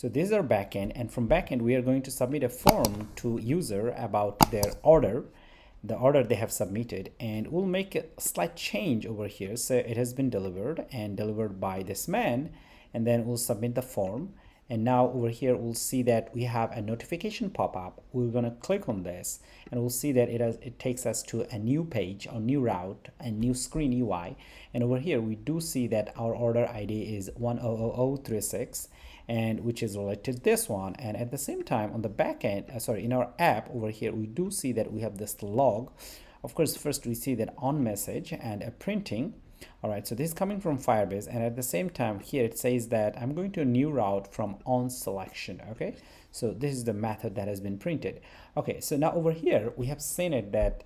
So this is our backend, and from backend we are going to submit a form to user about their order, the order they have submitted, and we'll make a slight change over here. So it has been delivered and delivered by this man, and then we'll submit the form. And now over here we'll see that we have a notification pop up. We're going to click on this and we'll see that it takes us to a new page or new route and new screen UI. And over here we do see that our order ID is 100036, and which is related to this one. And at the same time on the back end, in our app over here, we do see that we have this log. Of course, first we see that on message and a printing. All right, so this is coming from Firebase, and at the same time here it says that I'm going to a new route from on selection. Okay, so this is the method that has been printed. Okay, so now over here we have seen it that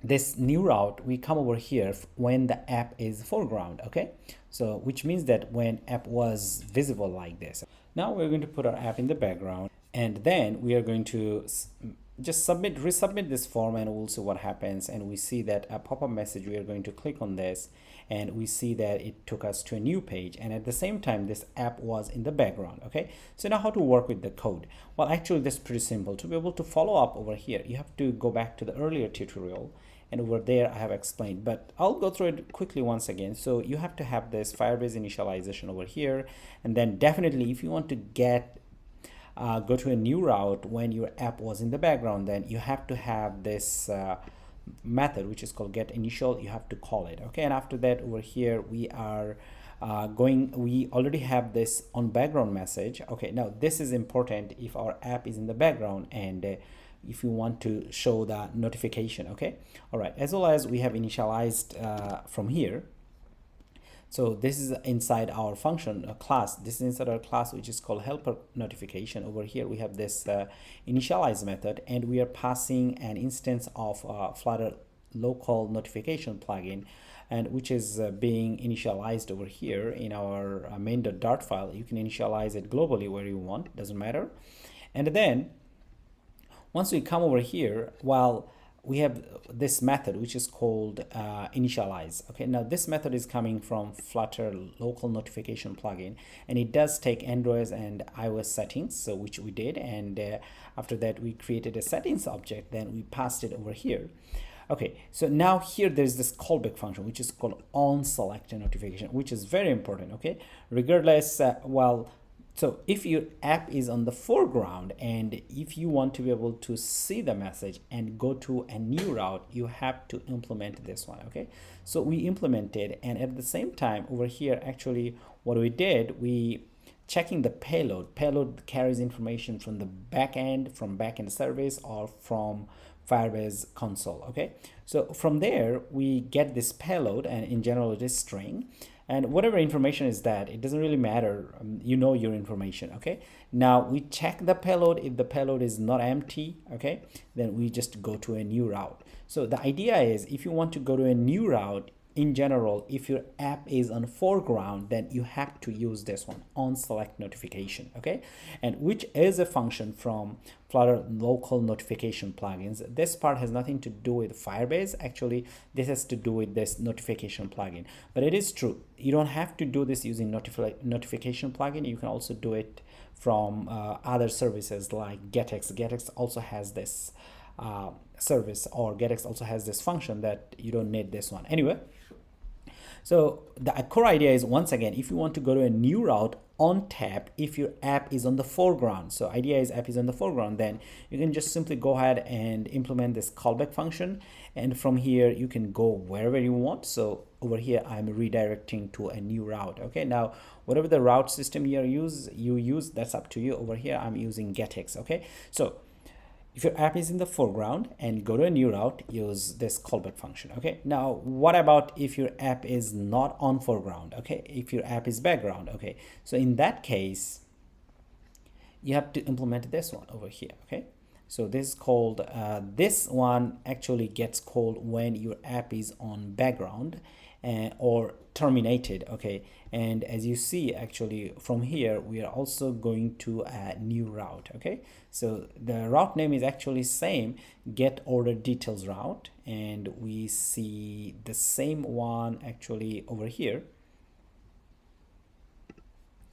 this new route, we come over here when the app is foreground. Okay, so which means that when app was visible like this. Now we're going to put our app in the background, and then we are going to just resubmit this form, and we'll see what happens. And we see that a pop-up message, we are going to click on this, and we see that it took us to a new page, and at the same time this app was in the background. Okay, so now how to work with the code? Well, actually this is pretty simple. To be able to follow up over here, you have to go back to the earlier tutorial, and over there I have explained, but I'll go through it quickly once again. So you have to have this Firebase initialization over here, and then definitely if you want to get go to a new route when your app was in the background, then you have to have this method which is called get initial. You have to call it. Okay, and after that over here we are we already have this on background message. Okay, now this is important if our app is in the background and if you want to show the notification. Okay, all right, as well as we have initialized from here. So this is inside our function class. This is inside our class which is called helper notification. Over here we have this initialize method, and we are passing an instance of Flutter local notification plugin, and which is being initialized over here in our main.dart file. You can initialize it globally where you want, doesn't matter. And then once we come over here, well, we have this method which is called initialize. Okay, now this method is coming from Flutter local notification plugin, and it does take Android and iOS settings, so which we did, and after that we created a settings object, then we passed it over here. Okay, so now here there's this callback function which is called on select notification, which is very important. Okay, regardless, so if your app is on the foreground and if you want to be able to see the message and go to a new route, you have to implement this one. Okay, so we implemented, and at the same time over here, actually what we did, we checking the payload carries information from the backend, from backend service, or from Firebase console. Okay, so from there we get this payload, and in general it is string, and whatever information is that, it doesn't really matter. You know your information. Okay, now we check the payload. If the payload is not empty, okay, then we just go to a new route. So the idea is, if you want to go to a new route, in general, if your app is on foreground, then you have to use this one, on select notification. Okay, and which is a function from Flutter local notification plugins. This part has nothing to do with Firebase. Actually, this has to do with this notification plugin. But it is true, you don't have to do this using notification plugin. You can also do it from other services like GetX. GetX also has this service, or GetX also has this function that you don't need this one. Anyway, so the core idea is, once again, if you want to go to a new route, on tap if your app is on the foreground. So idea is app is on the foreground, then you can just simply go ahead and implement this callback function, and from here you can go wherever you want. So over here I'm redirecting to a new route. Okay, now whatever the route system you use, that's up to you. Over here I'm using GetX. Okay, so if your app is in the foreground and go to a new route, use this callback function. Okay, now what about if your app is not on foreground? Okay, if your app is background. Okay, so in that case you have to implement this one over here. Okay, so this is called this one actually gets called when your app is on background or terminated. Okay, and as you see, actually from here we are also going to a new route. Okay, so the route name is actually same, get order details route, and we see the same one actually over here.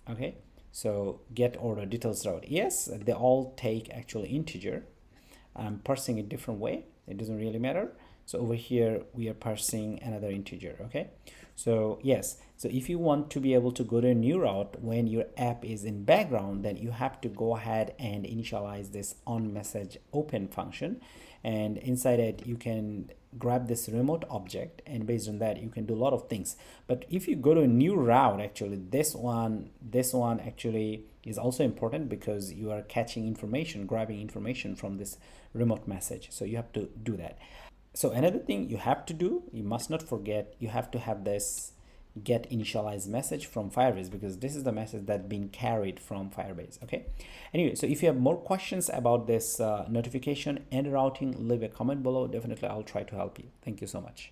Okay, So get order details route. Yes, they all take actually integer. I'm parsing it different way. It doesn't really matter. So over here, we are parsing another integer, okay? So yes, so if you want to be able to go to a new route when your app is in background, then you have to go ahead and initialize this on message open function. And inside it, you can grab this remote object, and based on that, you can do a lot of things. But if you go to a new route, actually, this one actually is also important because you are catching information, grabbing information from this remote message. So you have to do that. So another thing you have to do, you must not forget, you have to have this get initialized message from Firebase, because this is the message that's being carried from Firebase. Okay, anyway, so if you have more questions about this notification and routing, leave a comment below. Definitely I'll try to help you. Thank you so much.